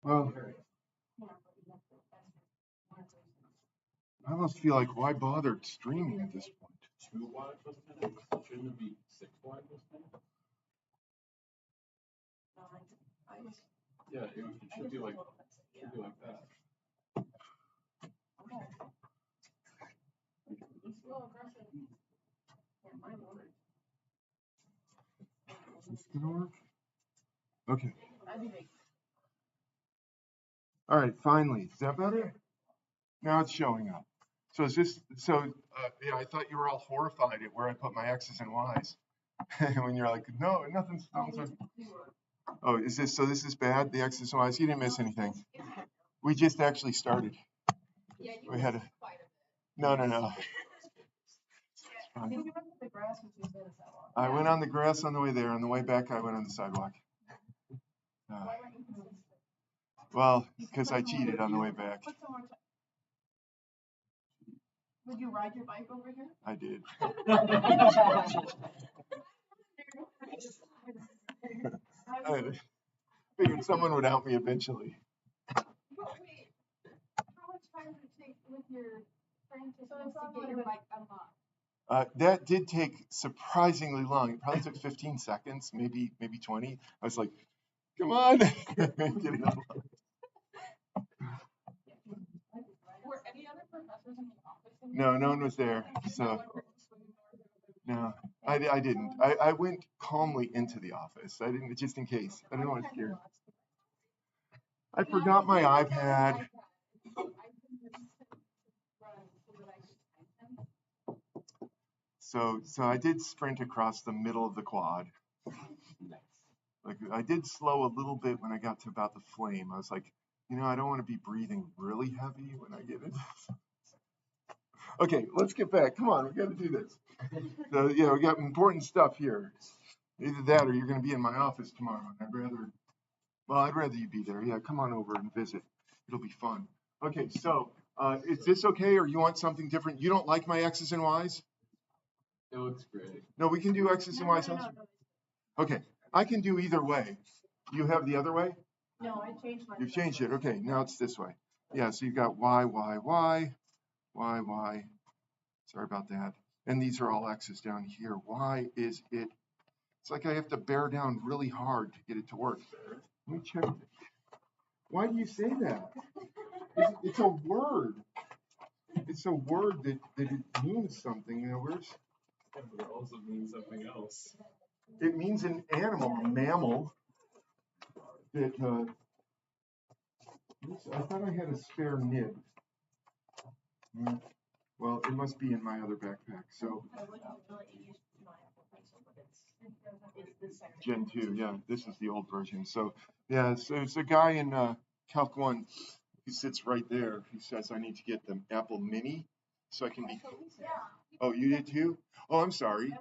Well, I almost feel like why bother streaming at this point? 2 y plus 10x? Shouldn't it be 6y plus 10x? Yeah, it should be like that. Is this gonna work? Okay. All right, finally. Is that better? Now it's showing up. So is this, yeah, I thought you were all horrified at where I put my X's and Y's. When you're like, no, nothing's. Oh, is this, so this is bad, the X's and Y's? You didn't miss anything. We just actually started. We had a, no. I went on the grass on the way there. On the way back, I went on the sidewalk. Well, because I cheated on the way back. Would you ride your bike over here? I did. I figured someone would help me eventually. But wait, how much time did it take with your friend to get your bike unlocked? That did take surprisingly long. It probably took 15 seconds, maybe 20. I was like, come on. Get it unlocked. Were any other professors in the office? No, no one was there. So no, I didn't. I went calmly into the office. I didn't, just in case. I didn't want to scare. I forgot my iPad. So I did sprint across the middle of the quad. Like I did slow a little bit when I got to about the flame. I was like, you know, I don't want to be breathing really heavy when I get into this. Okay, let's get back. Come on, we got to do this. So, yeah, we got important stuff here. Either that or you're going to be in my office tomorrow. I'd rather you be there. Yeah, come on over and visit. It'll be fun. Okay, so is this okay, or you want something different? You don't like my X's and Y's? It looks great. No, we can do X's and Y's also? Okay, I can do either way. You have the other way? No, I changed mine. You've changed it. Okay, now it's this way. Yeah, so you've got Y, Y, Y, Y, Y. Sorry about that. And these are all X's down here. Why is it? It's like I have to bear down really hard to get it to work. Let me check it. Why do you say that? It's a word. It's a word that it means something. You know, But it also means something else. it means an animal, a mammal. That I thought I had a spare nib. Well, it must be in my other backpack. So Gen 2, yeah, this is the old version. So yeah, so it's a guy in Calc 1. He sits right there. He says, I need to get the Apple Mini so I can be. Oh, you did too? Oh, I'm sorry.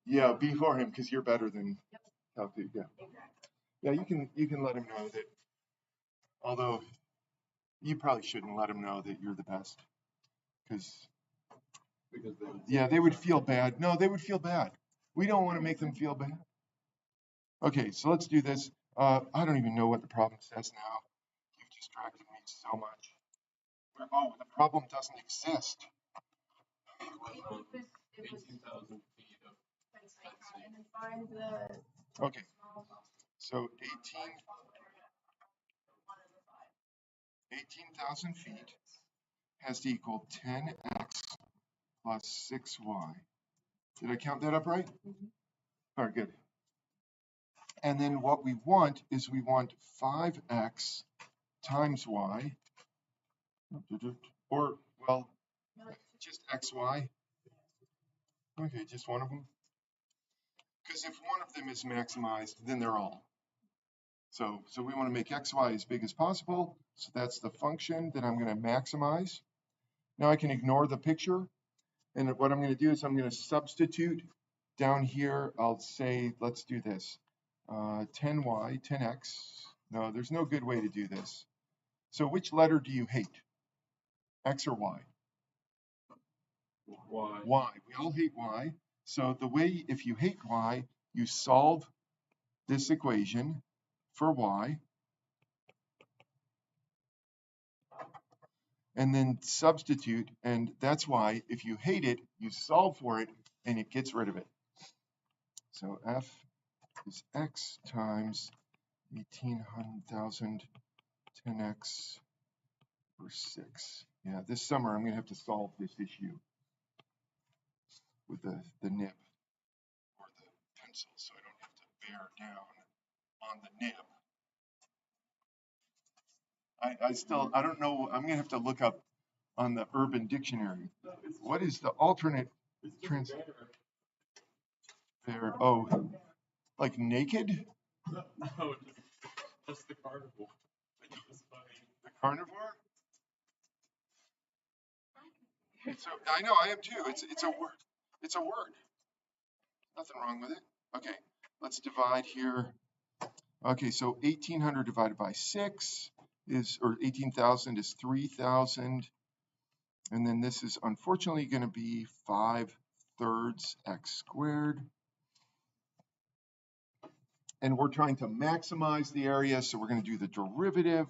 Yeah, before him, because you're better than Calc 2. Yeah. Yeah, you can let him know that. Although you probably shouldn't let him know that you're the best, because they would feel bad. No, they would feel bad. We don't want to make them feel bad. Okay, so let's do this. I don't even know what the problem says now. You've distracted me so much. Oh, the problem doesn't exist. 18,000 feet of. Okay, so 18,000 feet has to equal 10x plus 6y. Did I count that up right? All right, good. And then what we want is we want 5x times y, or, well, just xy. Okay, just one of them. Because if one of them is maximized, then they're all. So we want to make xy as big as possible. So that's the function that I'm going to maximize. Now I can ignore the picture. And what I'm going to do is I'm going to substitute down here. I'll say, let's do this. 10y, 10x. No, there's no good way to do this. So which letter do you hate? X or Y? Y. Y. We all hate Y. So the way, if you hate Y, you solve this equation for Y. and then substitute. And that's why if you hate it, you solve for it and it gets rid of it. So F is X times 18,000 10X over 6. Yeah, this summer I'm going to have to solve this issue with the nib or the pencil so I don't have to bear down on the nib. I don't know. I'm going to have to look up on the Urban Dictionary. What is the alternate trans there? Oh, like naked? No, just the carnivore. The carnivore? I know, I am too. It's a word. It's a word. Nothing wrong with it. Okay, let's divide here. Okay, so 1,800 divided by 6 is, or 18,000 is 3,000. And then this is unfortunately going to be 5/3 x squared. And we're trying to maximize the area, so we're going to do the derivative.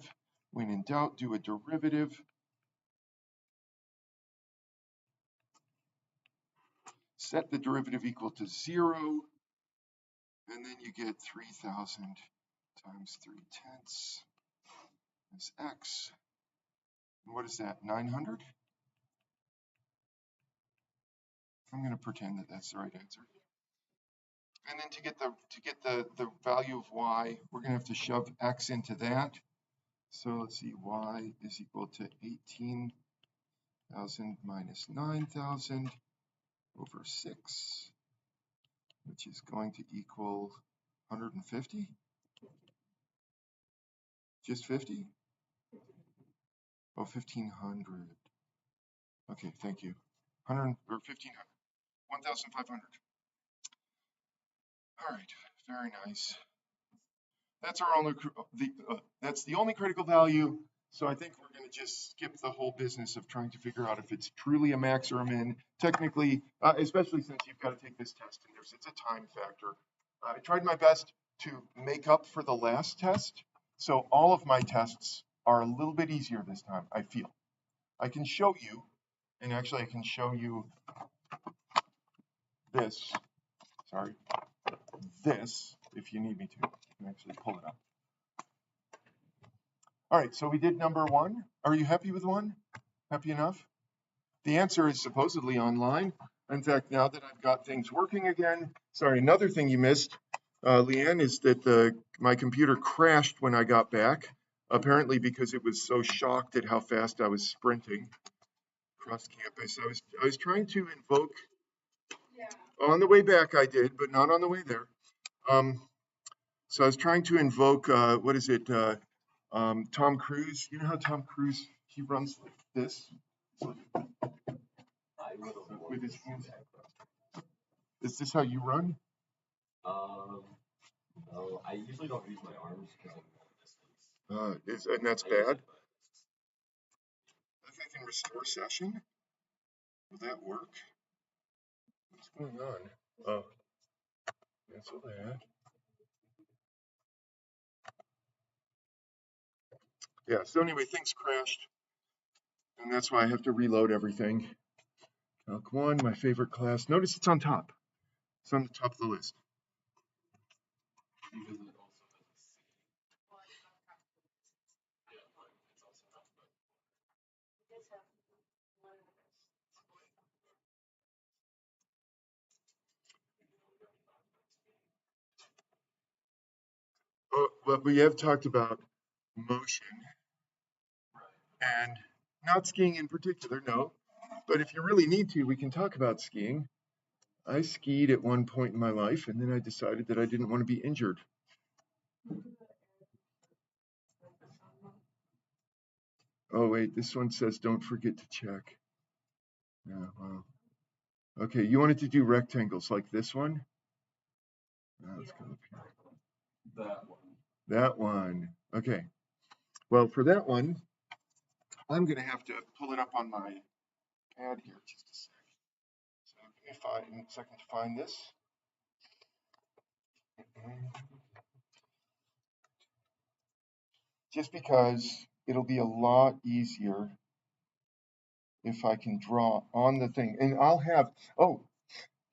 When in doubt, do a derivative. Set the derivative equal to 0. And then you get 3,000 times 3/10 is x. And what is that, 900? I'm going to pretend that that's the right answer. And then to get the value of y, we're going to have to shove x into that. So let's see, y is equal to 18,000 minus 9,000 over 6, which is going to equal 150? Just 50? Oh, 1,500. Okay, thank you. 100 or 1,500. 1,500. All right, very nice. That's our only that's the only critical value. So I think we're going to just skip the whole business of trying to figure out if it's truly a max or a min. Technically, especially since you've got to take this test and it's a time factor. I tried my best to make up for the last test. So all of my tests are a little bit easier this time, I feel. I can show you, and actually I can show you this. Sorry, this, if you need me to. I can actually pull it up. All right, so we did number 1. Are you happy with 1? Happy enough? The answer is supposedly online. In fact, now that I've got things working again, sorry, another thing you missed, Leanne, is that my computer crashed when I got back, apparently because it was so shocked at how fast I was sprinting across campus. I was trying to invoke, on the way back I did, but not on the way there. So I was trying to invoke, what is it, Tom Cruise. You know how Tom Cruise, he runs like this with his hands. Is this how you run? No, I usually don't use my arms because I'm long distance. And that's bad. I think I can restore session. Will that work? What's going on? Oh, cancel that. Yeah, so anyway, things crashed. And that's why I have to reload everything. Calc 1, my favorite class. Notice it's on top. It's on the top of the list. Oh, well, we have talked about motion and not skiing in particular, no. But if you really need to, we can talk about skiing. I skied at one point in my life, and then I decided that I didn't want to be injured. Oh, wait, this one says don't forget to check. Yeah, well. Okay, you wanted to do rectangles like this one? Let's go up here. That one. That one. Okay. Well, for that one, I'm going to have to pull it up on my pad here just a sec. So give me a second to find this. Just because it'll be a lot easier if I can draw on the thing. And I'll have, oh,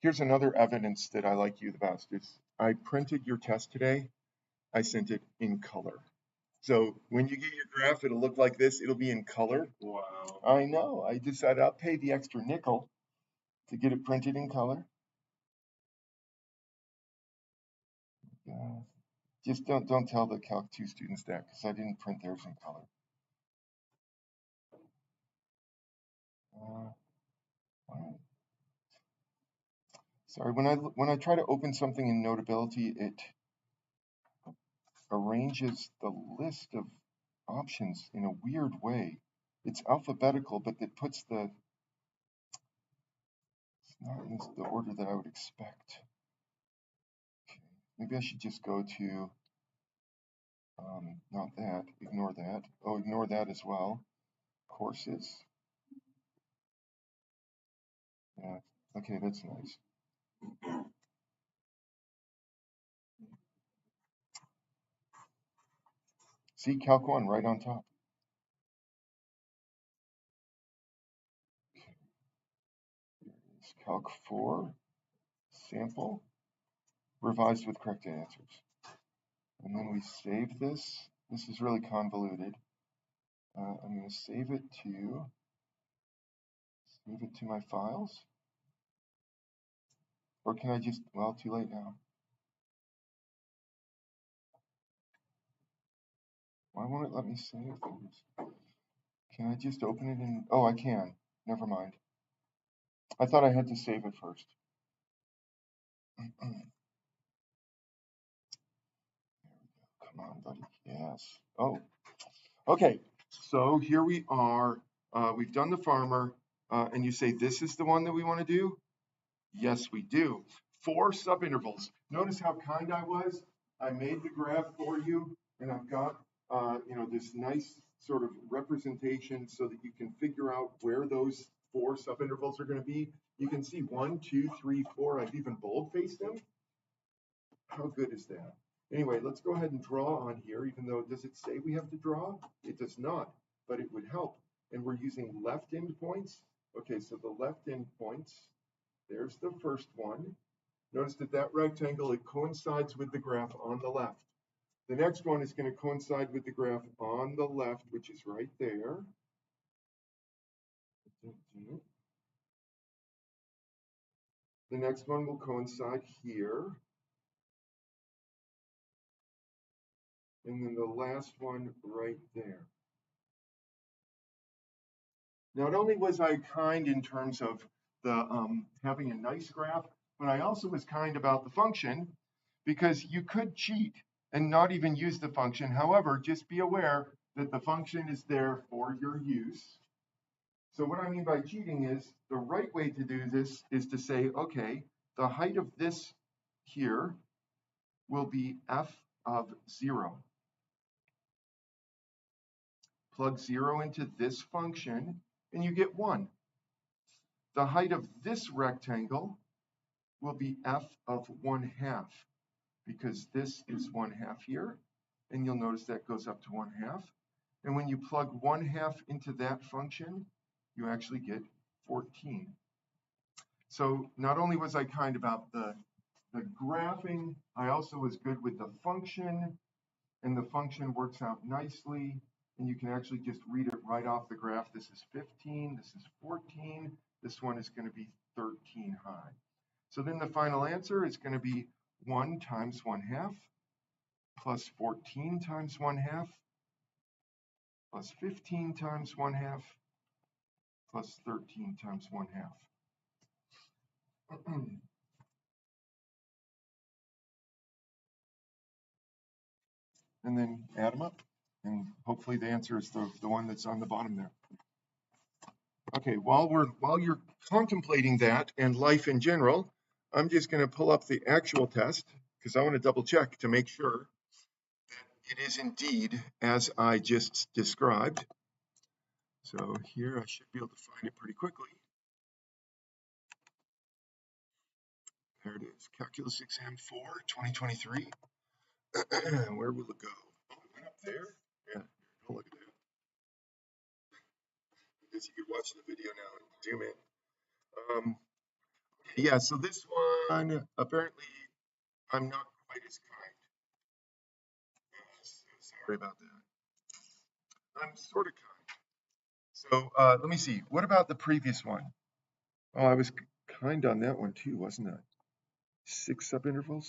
here's another evidence that I like you the best. Is I printed your test today. I sent it in color. So when you get your graph, it'll look like this. It'll be in color. Wow. I know. I decided I'll pay the extra nickel to get it printed in color. Just don't tell the Calc 2 students that, because I didn't print theirs in color. Sorry, when I try to open something in Notability, it arranges the list of options in a weird way. It's alphabetical, but it puts it's not in the order that I would expect. Okay. Maybe I should just go to, not that, ignore that. Oh, ignore that as well. Courses. Yeah, okay, that's nice. See, Calc 1 right on top. It's Calc 4, sample, revised with correct answers. And then we save this. This is really convoluted. I'm going to save it to my files. Or can I just, well, too late now. Why won't it let me save things? Can I just open it in, oh, I can. Never mind. I thought I had to save it first. Come on, buddy. Yes. Oh, okay. So here we are. We've done the farmer, and you say this is the one that we want to do? Yes, we do. 4 subintervals. Notice how kind I was. I made the graph for you, and I've got this nice sort of representation so that you can figure out where those 4 subintervals are going to be. You can see 1, 2, 3, 4. I've even bold-faced them. How good is that? Anyway, let's go ahead and draw on here, even though, does it say we have to draw? It does not, but it would help. And we're using left endpoints. Okay, so the left endpoints, there's the first one. Notice that that rectangle, it coincides with the graph on the left. The next one is going to coincide with the graph on the left, which is right there. The next one will coincide here. And then the last one right there. Not only was I kind in terms of the having a nice graph, but I also was kind about the function, because you could cheat and not even use the function. However, just be aware that the function is there for your use. So what I mean by cheating is the right way to do this is to say, okay, the height of this here will be f of 0. Plug 0 into this function, and you get 1. The height of this rectangle will be f of 1/2, because this is 1/2 here, and you'll notice that goes up to 1/2. And when you plug 1/2 into that function, you actually get 14. So not only was I kind about the graphing, I also was good with the function, and the function works out nicely, and you can actually just read it right off the graph. This is 15, this is 14, this one is going to be 13 high. So then the final answer is going to be 1 times 1/2 plus 14 times 1/2 plus 15 times 1/2 plus 13 times 1/2. And then add them up, and hopefully the answer is the one that's on the bottom there. Okay, while you're contemplating that and life in general, I'm just going to pull up the actual test, because I want to double check to make sure that it is indeed as I just described. So here I should be able to find it pretty quickly. There it is, Calculus Exam 4, 2023. Where will it go? Oh, it went up there. Yeah, oh, look at that. because you could watch the video now and zoom in. Yeah, so this one, apparently, I'm not quite as kind. Sorry about that. I'm sort of kind. So let me see. What about the previous one? Oh, I was kind on that one too, wasn't I? 6 subintervals?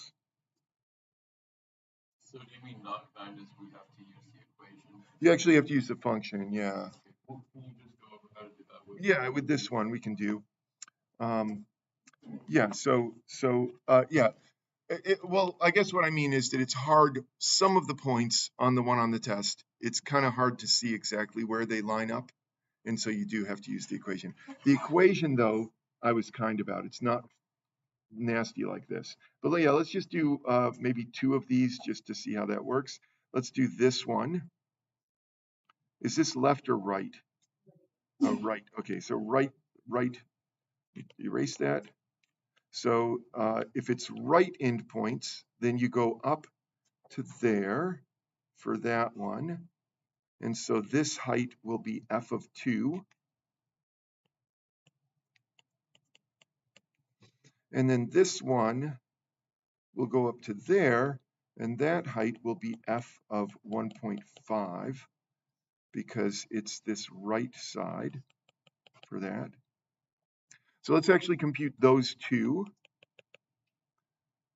So do you mean not kind as we have to use the equation? You actually have to use the function, yeah. Okay. Well, can you just go over how to do that with? Yeah, with this one we can do. Yeah, yeah. Well, I guess what I mean is that it's hard, some of the points on the one on the test, it's kind of hard to see exactly where they line up. And so you do have to use the equation. The equation, though, I was kind about. It's not nasty like this. But yeah, let's just do maybe 2 of these just to see how that works. Let's do this one. Is this left or right? Oh, right. Okay, so right, erase that. So if it's right endpoints, then you go up to there for that one. And so this height will be f of 2. And then this one will go up to there, and that height will be f of 1.5 because it's this right side for that. So let's actually compute those 2.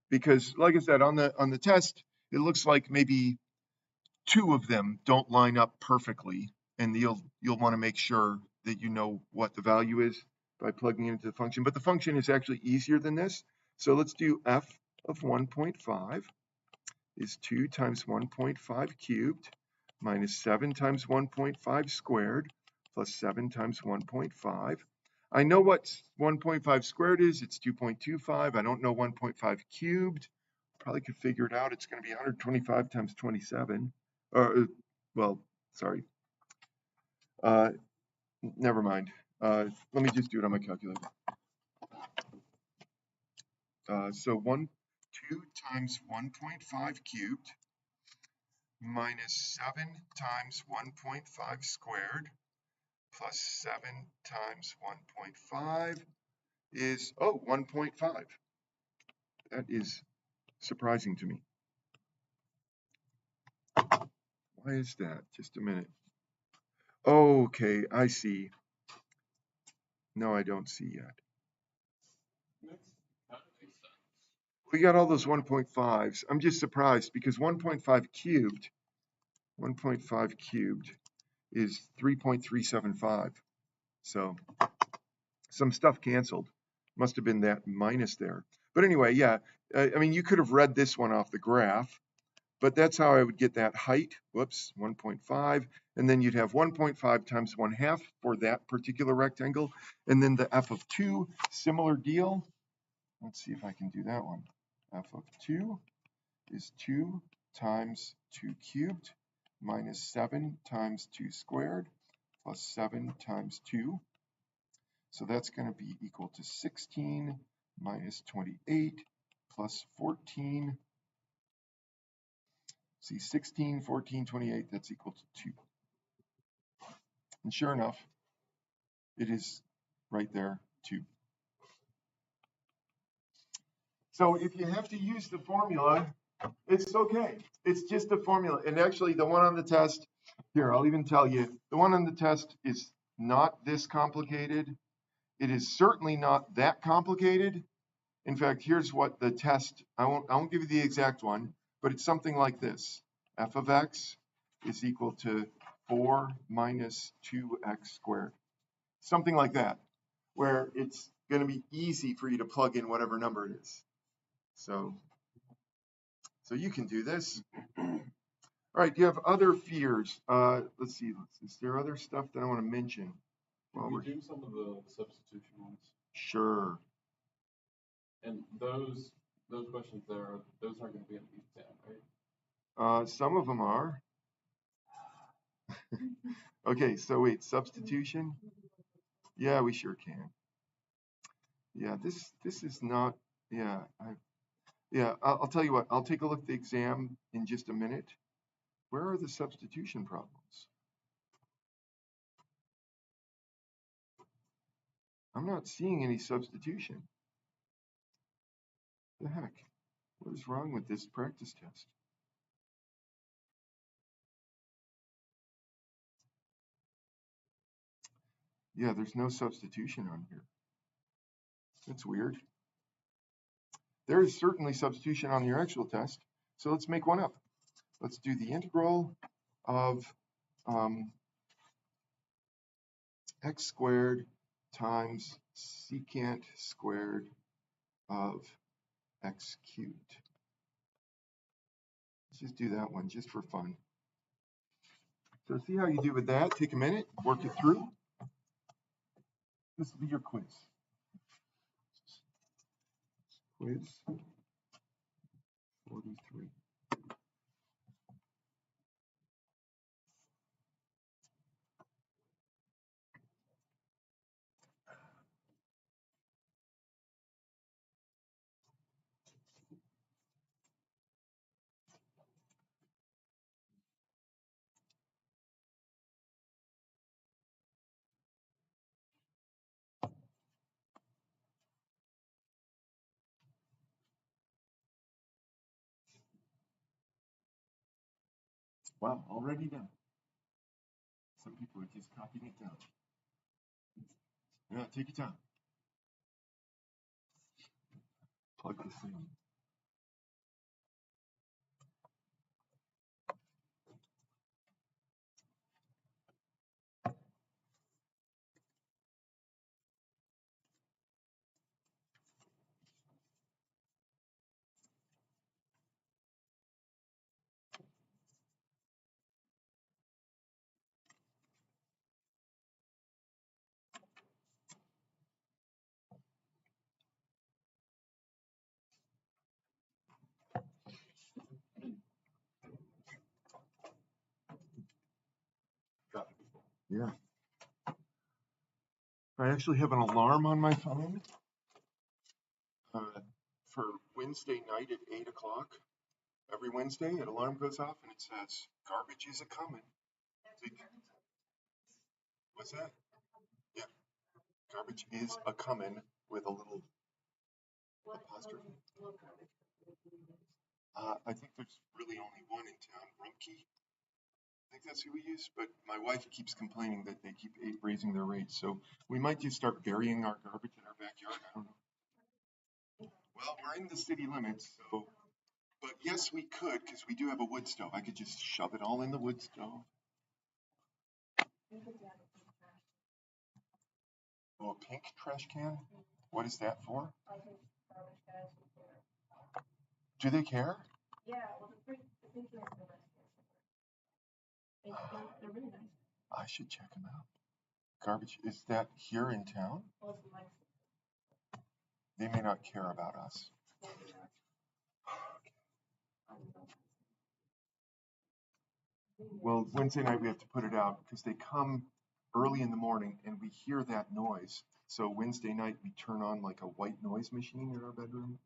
Because like I said, on the test, it looks like maybe 2 of them don't line up perfectly, and you'll want to make sure that you know what the value is by plugging it into the function. But the function is actually easier than this. So let's do f of 1.5 is 2 times 1.5 cubed minus 7 times 1.5 squared plus 7 times 1.5. I know what 1.5 squared is. It's 2.25. I don't know 1.5 cubed. Probably could figure it out. It's going to be 125 times 27. Well, sorry. Never mind. Let me just do it on my calculator. So 2 times 1.5 cubed minus 7 times 1.5 squared plus 7 times 1.5 is, 1.5. That is surprising to me. Why is that? Just a minute. Okay, I see. No, I don't see yet. We got all those 1.5s. I'm just surprised because 1.5 cubed is 3.375. So some stuff canceled. Must have been that minus there. But anyway, yeah, I mean, you could have read this one off the graph, but that's how I would get that height. Whoops, 1.5. And then you'd have 1.5 times 1/2 for that particular rectangle. And then the f of 2, similar deal. Let's see if I can do that one. F of 2 is 2 times 2 cubed minus 7 times 2 squared plus 7 times 2. So that's going to be equal to 16 minus 28 plus 14. See, 16, 14, 28, that's equal to 2. And sure enough, it is right there, 2. So if you have to use the formula, it's okay. It's just a formula. And actually, the one on the test, here, I'll even tell you, the one on the test is not this complicated. It is certainly not that complicated. In fact, here's what the test, I won't give you the exact one, but it's something like this. F of x is equal to 4 minus 2x squared. Something like that, where it's going to be easy for you to plug in whatever number it is. So you can do this. All right, do you have other fears? Let's see, is there other stuff that I want to mention? Can we do some of the substitution ones? Sure. And those questions there, those aren't going to be in the exam, right? Some of them are. Okay, so wait, substitution? Yeah, we sure can. Yeah, this is not, yeah, I'll tell you what, I'll take a look at the exam in just a minute. Where are the substitution problems? I'm not seeing any substitution. What the heck? What is wrong with this practice test? Yeah, there's no substitution on here. That's weird. There is certainly substitution on your actual test. So let's make one up. Let's do the integral of x squared times secant squared of x cubed. Let's just do that one just for fun. So see how you do with that. Take a minute, work it through. This will be your quiz. Quiz 43. Wow, already done. Some people are just copying it down. Yeah, take your time. Plug this in. Yeah. I actually have an alarm on my phone for Wednesday night at 8 o'clock. Every Wednesday, an alarm goes off and it says, garbage is a-coming. What's that? Yeah. Garbage is a-coming with a little apostrophe. I think there's really only one in town, Rumkey. I think that's who we use, but my wife keeps complaining that they keep raising their rates. So we might just start burying our garbage in our backyard. I don't know. Well, we're in the city limits, so, but yes, we could, because we do have a wood stove. I could just shove it all in the wood stove. Oh, a pink trash can? What is that for? Do they care? Yeah, well, the pink cans are the best. They're really nice. I should check them out. Garbage, is that here in town? They may not care about us. Well, Wednesday night we have to put it out because they come early in the morning and we hear that noise. So Wednesday night we turn on like a white noise machine in our bedroom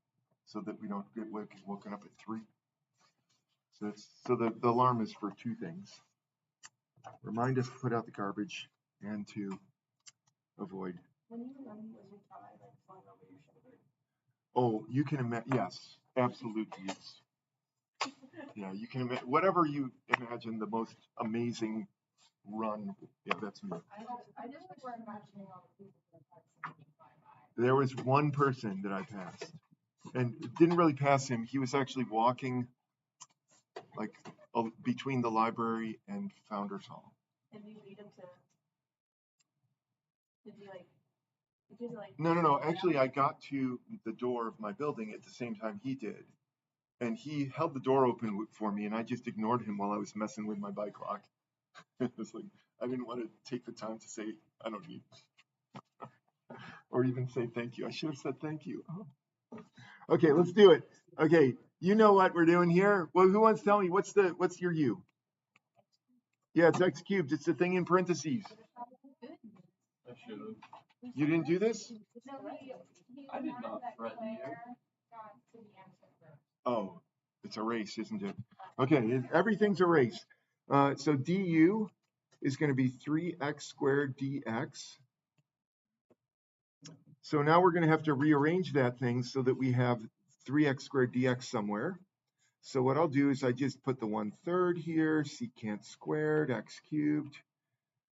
so that we don't get woken up at 3. So the alarm is for 2 things. Remind us to put out the garbage and to avoid. When you were running, was your tie like flying over your shoulder? Oh, you can imagine, yes, absolutely, yes. Yeah, you can imagine, whatever you imagine the most amazing run, yeah, that's me. I just like were imagining all the people that passed by. There was one person that I passed, and it didn't really pass him. He was actually walking like between the library and Founders Hall. And you lead him to, did you like, No. Actually, I got to the door of my building at the same time he did. And he held the door open for me, and I just ignored him while I was messing with my bike lock. It was like, I didn't want to take the time to say, I don't need, or even say thank you. I should have said thank you. Oh. Okay, let's do it. Okay, you know what we're doing here? Well, who wants to tell me what's your U? Yeah, it's x cubed. It's the thing in parentheses. I should have. You didn't do this? I did not threaten you. Oh, it's a race, isn't it? Okay, everything's a race. So du is going to be 3x squared dx So now we're going to have to rearrange that thing so that we have 3x squared dx somewhere. So what I'll do is I just put the 1/3 here, secant squared x cubed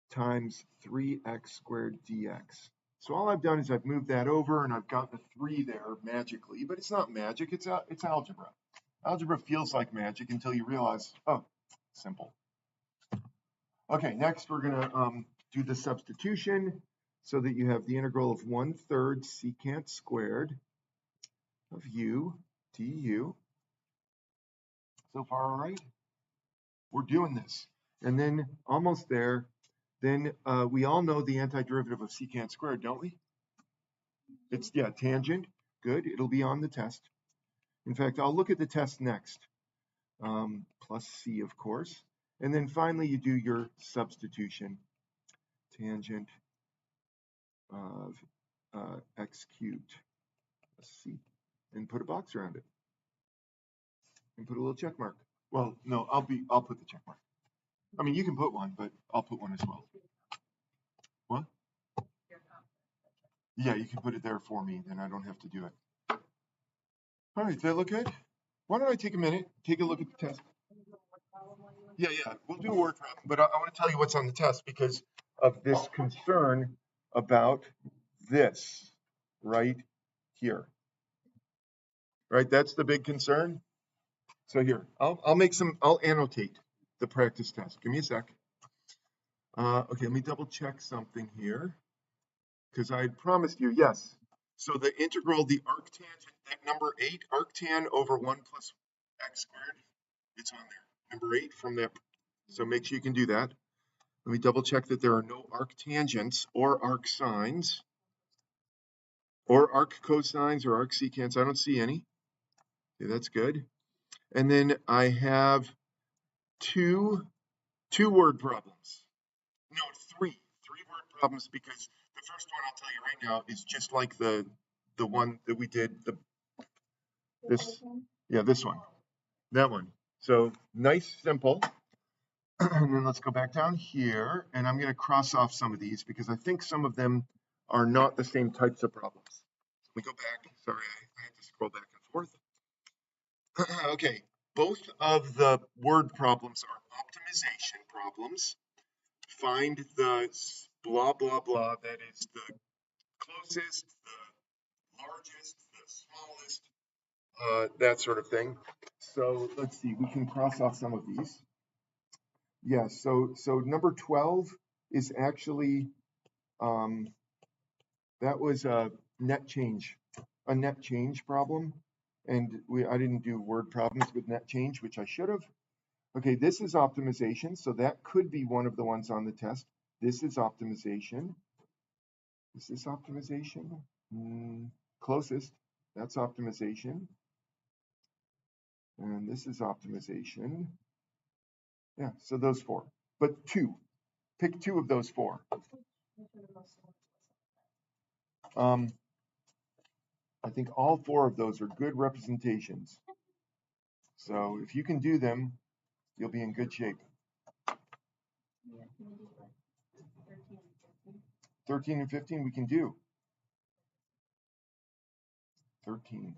times 3x squared dx. So all I've done is I've moved that over and I've got the 3 there magically, but it's not magic, it's algebra. Algebra feels like magic until you realize, oh, simple. Okay, next we're gonna do the substitution so that you have the integral of 1/3 secant squared of u du. So far, all right? We're doing this. And then almost there, then we all know the antiderivative of secant squared, don't we? It's, yeah, tangent. Good, it'll be on the test. In fact, I'll look at the test next. Plus c, of course. And then finally, you do your substitution. Tangent of x cubed plus c. And put a box around it. And put a little check mark. Well, no, I'll put the check mark. I mean, you can put one, but I'll put one as well. What? Yeah, you can put it there for me, then I don't have to do it. All right, does that look good? Why don't I take a minute, take a look at the test? Yeah, we'll do a word problem, but I want to tell you what's on the test because of this concern about this right here. Right, that's the big concern. So here, I'll annotate the practice test. Give me a sec. Okay, let me double check something here because I had promised you, yes. So the integral, the arctangent, that number 8, arctan over 1 plus x squared, it's on there. Number 8 from that. So make sure you can do that. Let me double check that there are no arctangents or arcsines or arc cosines or arc secants. I don't see any. Okay, that's good. And then I have two word problems. No, three word problems because the first one I'll tell you right now is just like the one that we did, this one, that one. So nice, simple. And then let's go back down here, and I'm going to cross off some of these because I think some of them are not the same types of problems. Let me go back. Sorry, I had to scroll back and forth. Okay, both of the word problems are optimization problems. Find the blah, blah, blah that is the closest, the largest, the smallest, that sort of thing. So let's see, we can cross off some of these. Yeah, so number 12 is actually, that was a net change problem. And I didn't do word problems with net change, which I should have. Okay, this is optimization, so that could be one of the ones on the test. This is optimization. Is this optimization? Closest, that's optimization. And this is optimization. Yeah, so those 4, but 2. Pick 2 of those 4. I think all 4 of those are good representations. So if you can do them, you'll be in good shape. 13 and 15 we can do. 13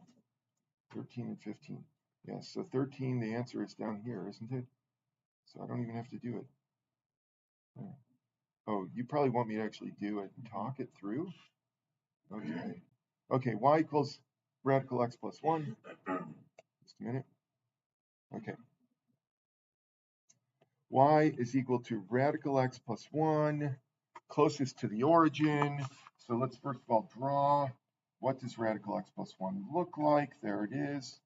and 15. Yes, so 13, the answer is down here, isn't it? So I don't even have to do it. Oh, you probably want me to actually do it and talk it through? Okay. Okay, y equals radical x plus 1. Just a minute. Okay. Y is equal to radical x plus 1, closest to the origin. So let's first of all draw. What does radical x plus 1 look like? There it is.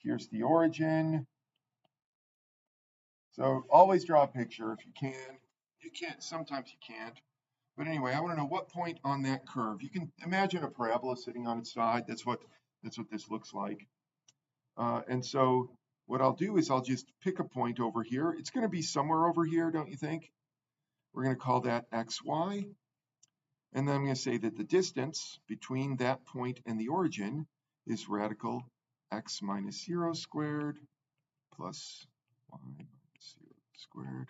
Here's the origin. So always draw a picture if you can. You can't, sometimes you can't. But anyway, I want to know what point on that curve. You can imagine a parabola sitting on its side. That's what this looks like. And so what I'll do is I'll just pick a point over here. It's going to be somewhere over here, don't you think? We're going to call that xy. And then I'm going to say that the distance between that point and the origin is radical x minus 0 squared plus y minus 0 squared.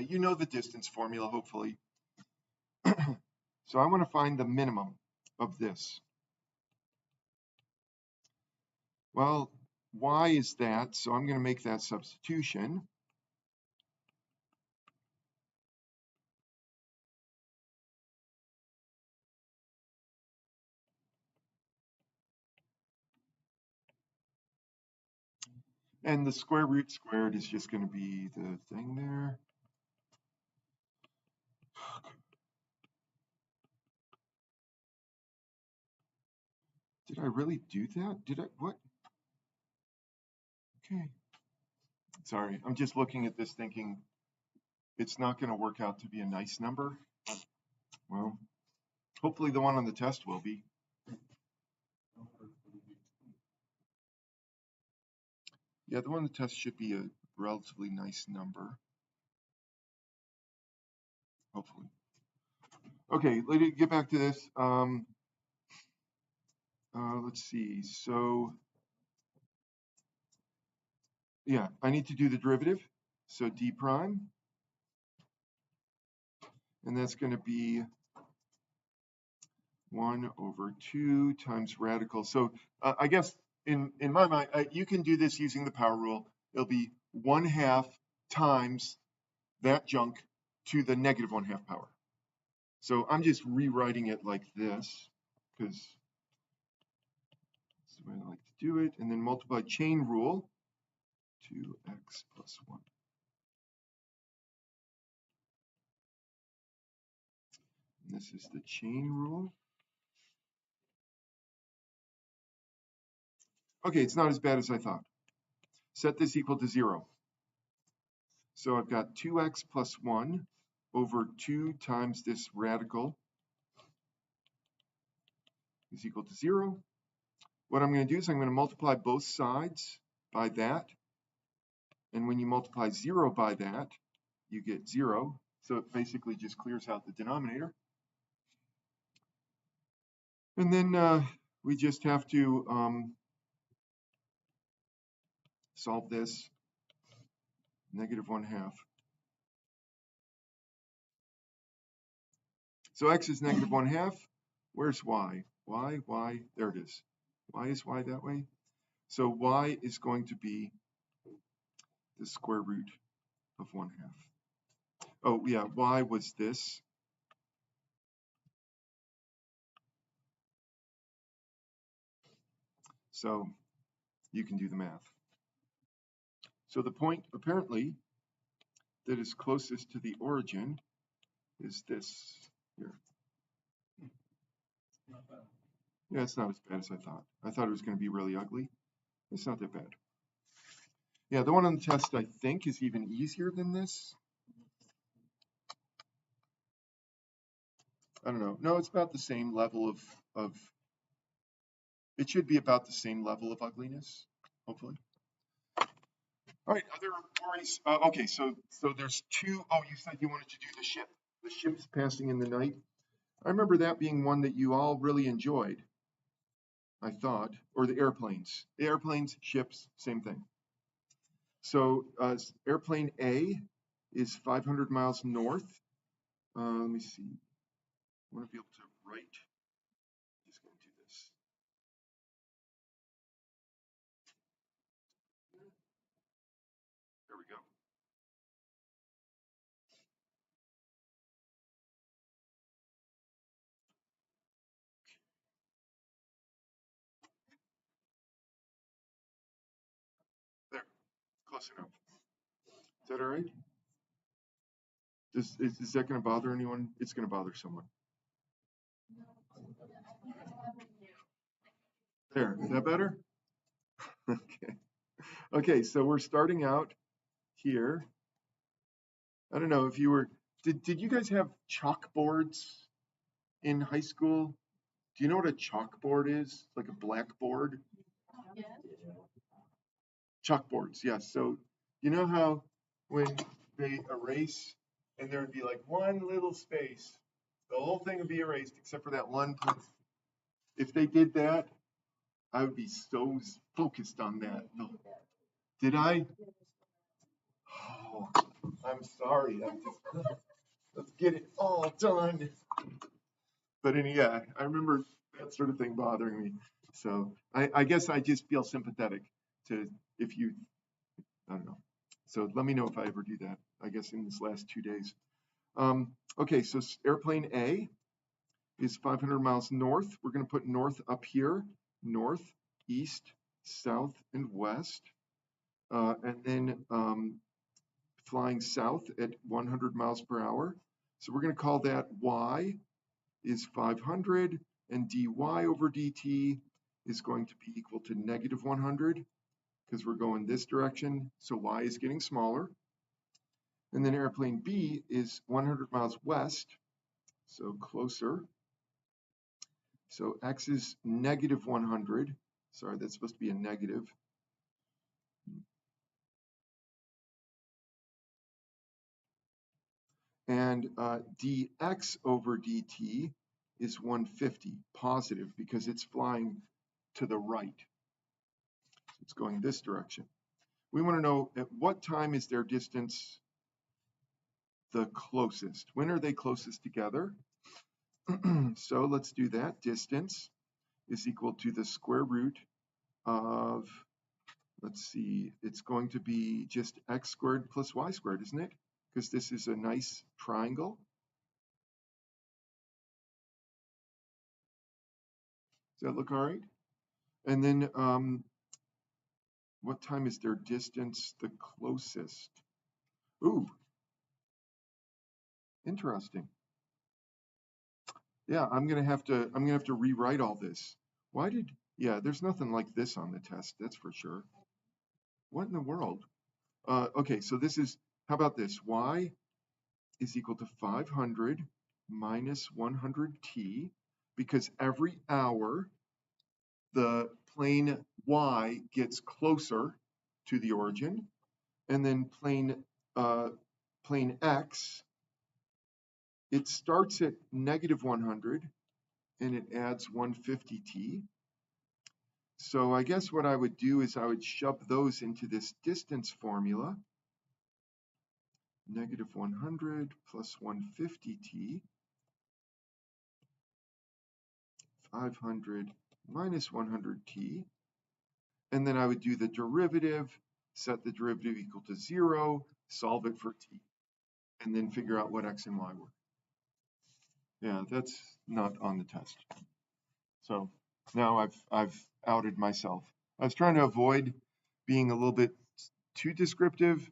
You know the distance formula, hopefully. So I want to find the minimum of this. Well, y is that, so I'm going to make that substitution. And the square root squared is just going to be the thing there. Did I really do that? Did I, what? Okay. Sorry, I'm just looking at this thinking it's not going to work out to be a nice number. Well, hopefully the one on the test will be. Yeah, the one on the test should be a relatively nice number. Hopefully. Okay, let me get back to this. Let's see. So, yeah, I need to do the derivative. So d prime, and that's going to be 1 over 2 times radical. So I guess in my mind, you can do this using the power rule. It'll be 1/2 times that junk to the negative 1/2 power. So I'm just rewriting it like this because that's the way I like to do it. And then multiply chain rule, 2x plus 1. And this is the chain rule. Okay, it's not as bad as I thought. Set this equal to 0. So I've got 2x plus 1 over 2 times this radical is equal to 0. What I'm going to do is I'm going to multiply both sides by that. And when you multiply 0 by that, you get 0. So it basically just clears out the denominator. And then we just have to solve this negative 1/2. So x is negative 1/2. Where's y? Y, there it is. Why is y that way? So y is going to be the square root of 1/2. Oh yeah, y was this. So you can do the math. So the point apparently that is closest to the origin is this here. Yeah, it's not as bad as I thought. I thought it was going to be really ugly. It's not that bad. Yeah, the one on the test I think is even easier than this. I don't know. No, it's about the same level of it should be about the same level of ugliness, hopefully. All right, other worries? Okay, so there's two. Oh, you said you wanted to do the ship. The ship's passing in the night. I remember that being one that you all really enjoyed, I thought, or the airplanes. The airplanes, ships, same thing. So airplane A is 500 miles north. Let me see. I want to be able to write. I'm just going to do this. There we go. There, close enough. Is that all right? Is that going to bother anyone? It's going to bother someone. There, is that better? Okay. Okay, so we're starting out here. I don't know if you were, did you guys have chalkboards in high school? Do you know what a chalkboard is? Like a blackboard? Yes. Chalkboards, yes. So you know how when they erase and there would be like one little space, the whole thing would be erased except for that one place. If they did that, I would be so focused on that. No. Did I? Oh, I'm sorry. Let's get it all done. But yeah, I remember that sort of thing bothering me. So I guess I just feel sympathetic to if you, I don't know. So let me know if I ever do that, I guess in this last 2 days. Okay, so airplane A is 500 miles north. We're going to put north up here, north, east, south, and west. And then flying south at 100 miles per hour. So we're going to call that y is 500, and dy over dt is going to be equal to negative 100 because we're going this direction. So y is getting smaller. And then airplane B is 100 miles west, so closer. So x is negative 100. Sorry, that's supposed to be a negative. And dx over dt is 150, positive, because it's flying to the right. It's going this direction. We want to know at what time is their distance the closest? When are they closest together? So let's do that. Distance is equal to the square root of, let's see, it's going to be just x squared plus y squared, isn't it? Because this is a nice triangle. Does that look all right? And then what time is their distance the closest? Ooh, interesting. Yeah, I'm gonna have to rewrite all this. Why did, yeah, there's nothing like this on the test, that's for sure. What in the world? Okay, so this is, how about this? Y is equal to 500 minus 100t, because every hour the plane Y gets closer to the origin, and then plane X, it starts at negative 100 and it adds 150t. So I guess what I would do is I would shove those into this distance formula. Negative 100 plus 150t, 500 minus 100t, and then I would do the derivative, set the derivative equal to 0, solve it for t, and then figure out what x and y were. Yeah, that's not on the test. So now I've outed myself. I was trying to avoid being a little bit too descriptive.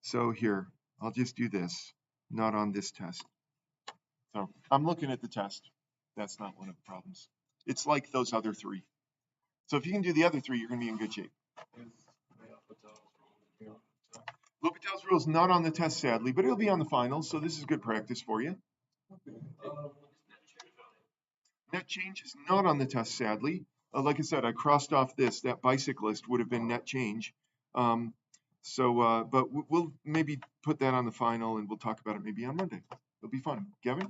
So here, I'll just do this, not on this test. So I'm looking at the test. That's not one of the problems. It's like those other three. So if you can do the other three, you're going to be in good shape. L'Hopital's rule is not on the test, sadly, but it'll be on the finals, so this is good practice for you. Net change is not on the test, sadly. Like I said, I crossed off this. That bicyclist would have been net change. But we'll maybe put that on the final, and we'll talk about it maybe on Monday. It'll be fun. Gavin?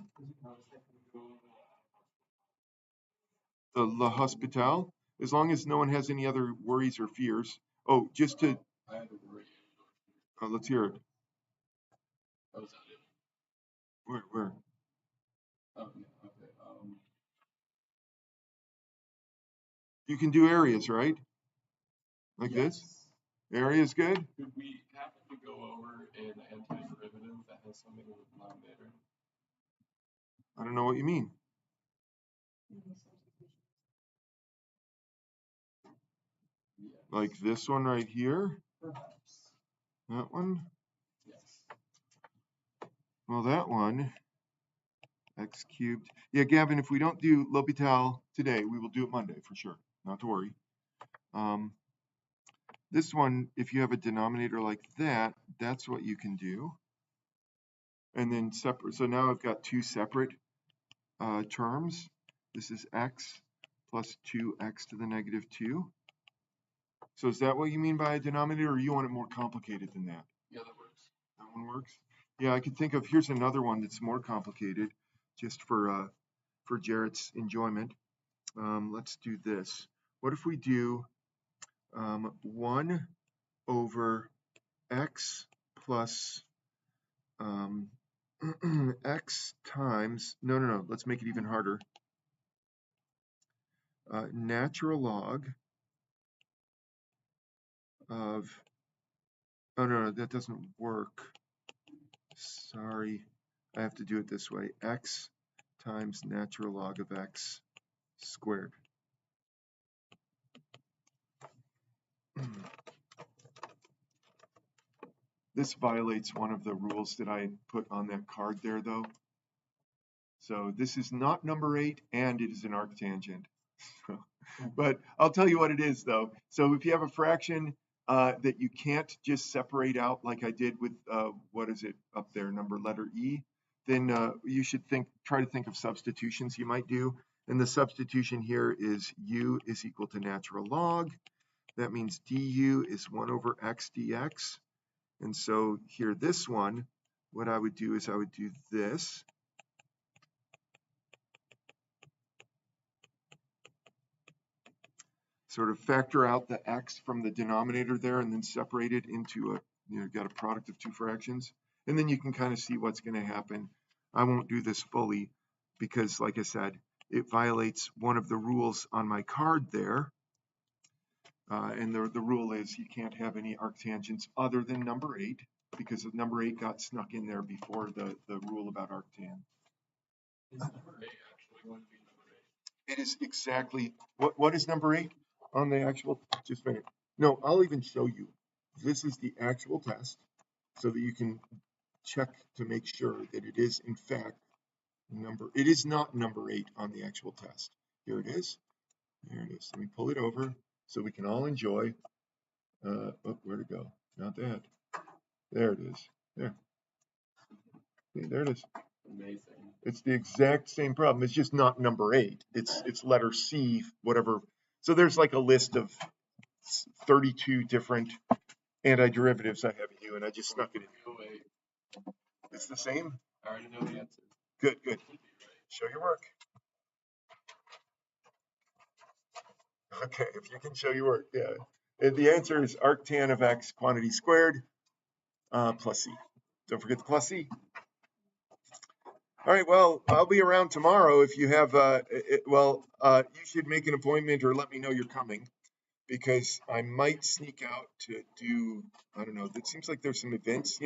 The L'Hopital, as long as no one has any other worries or fears. Oh, just to... I had a worry. let's hear it. That was it. Where? Oh, yeah, okay. You can do areas, right? Like yes. this? Area is good? Could we happen to go over an antiderivative that has something with the denominator? I don't know what you mean. Yeah. Like this one right here? Perhaps. That one? Yes. Well, that one, x cubed. Yeah, Gavin, if we don't do L'Hopital today, we will do it Monday for sure. Not to worry. This one, if you have a denominator like that, that's what you can do. And then separate. So now I've got two separate terms. This is x plus 2x to the negative 2. So is that what you mean by a denominator, or you want it more complicated than that? Yeah, that works. That one works? Yeah, I could think of, here's another one that's more complicated, just for Jarrett's enjoyment. Let's do this. What if we do 1 over x plus x times, no, let's make it even harder. Natural log of, oh no, that doesn't work. Sorry, I have to do it this way. X times natural log of x squared. This violates one of the rules that I put on that card there, though. So this is not number 8, and it is an arctangent. But I'll tell you what it is, though. So if you have a fraction that you can't just separate out like I did with, what is it up there, letter E, then you should try to think of substitutions you might do. And the substitution here is u is equal to natural log. That means du is 1 over x dx. And so here, this one, what I would do is I would do this. Sort of factor out the x from the denominator there and then separate it into got a product of two fractions. And then you can kind of see what's going to happen. I won't do this fully because, like I said, it violates one of the rules on my card there. And the rule is you can't have any arctangents other than number 8, because number 8 got snuck in there before the rule about arctan. Is number 8 actually going to be number 8? It is exactly, what is number 8 on the actual, just a minute. No, I'll even show you. This is the actual test so that you can check to make sure that it is in fact it is not number 8 on the actual test. Here it is. There it is. Let me pull it over so we can all enjoy. Oh, where'd it go? Not that. There it is. There. See, there it is. Amazing. It's the exact same problem. It's just not number 8. It's letter C, whatever. So there's like a list of 32 different antiderivatives I have U, and I just snuck it in. It's the same? I already know the answer. Good. Show your work. Okay, if you can show your work, yeah. The answer is arctan of x quantity squared plus c. Don't forget the plus c. All right, well, I'll be around tomorrow if you have, you should make an appointment or let me know you're coming, because I might sneak out to do, I don't know, it seems like there's some events,